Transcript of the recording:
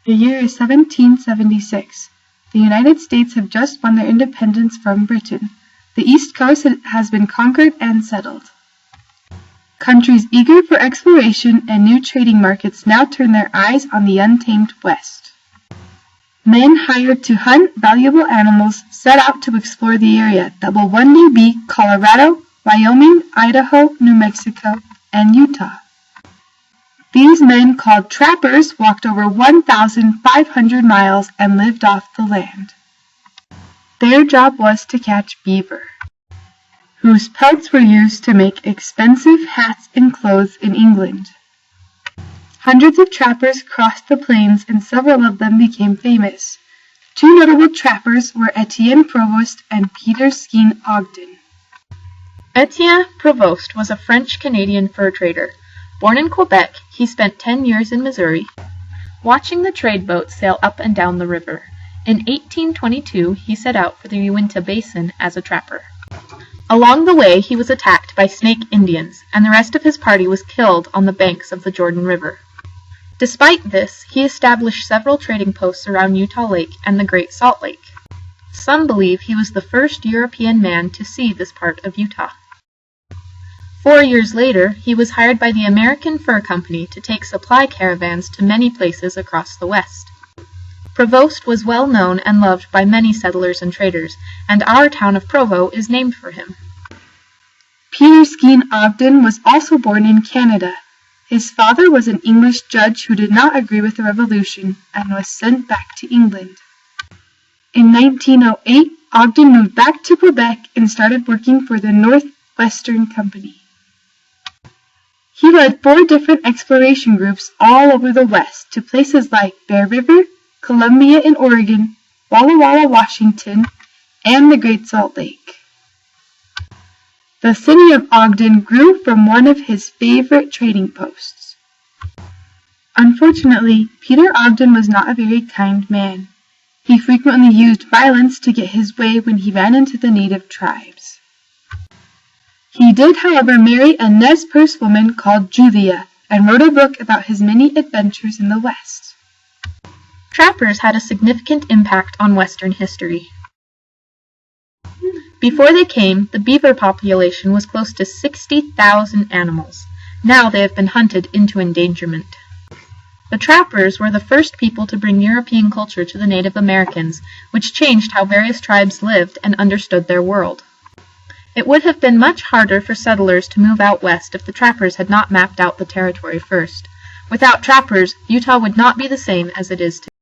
The year is 1776. The United States have just won their independence from Britain. The East Coast has been conquered and settled. Countries eager for exploration and new trading markets now turn their eyes on the untamed West. Men hired to hunt valuable animals set out to explore the area that will one day be Colorado, Wyoming, Idaho, New Mexico, and Utah. These men, called trappers, walked over 1,500 miles and lived off the land. Their job was to catch beaver, whose pelts were used to make expensive hats and clothes in England. Hundreds of trappers crossed the plains and several of them became famous. Two notable trappers were Etienne Provost and Peter Skene Ogden. Etienne Provost was a French-Canadian fur trader. Born in Quebec, he spent 10 years in Missouri, watching the trade boats sail up and down the river. In 1822, he set out for the Uinta Basin as a trapper. Along the way, he was attacked by Snake Indians, and the rest of his party was killed on the banks of the Jordan River. Despite this, he established several trading posts around Utah Lake and the Great Salt Lake. Some believe he was the first European man to see this part of Utah. 4 years later, he was hired by the American Fur Company to take supply caravans to many places across the West. Provost was well known and loved by many settlers and traders, and our town of Provo is named for him. Peter Skene Ogden was also born in Canada. His father was an English judge who did not agree with the Revolution and was sent back to England. In 1908, Ogden moved back to Quebec and started working for the Northwestern Company. He led 4 different exploration groups all over the West to places like Bear River, Columbia in Oregon, Walla Walla, Washington, and the Great Salt Lake. The city of Ogden grew from one of his favorite trading posts. Unfortunately, Peter Ogden was not a very kind man. He frequently used violence to get his way when he ran into the native tribes. He did, however, marry a Nez Perce woman called Julia and wrote a book about his many adventures in the West. Trappers had a significant impact on Western history. Before they came, the beaver population was close to 60,000 animals. Now they have been hunted into endangerment. The trappers were the first people to bring European culture to the Native Americans, which changed how various tribes lived and understood their world. It would have been much harder for settlers to move out west if the trappers had not mapped out the territory first. Without trappers, Utah would not be the same as it is today.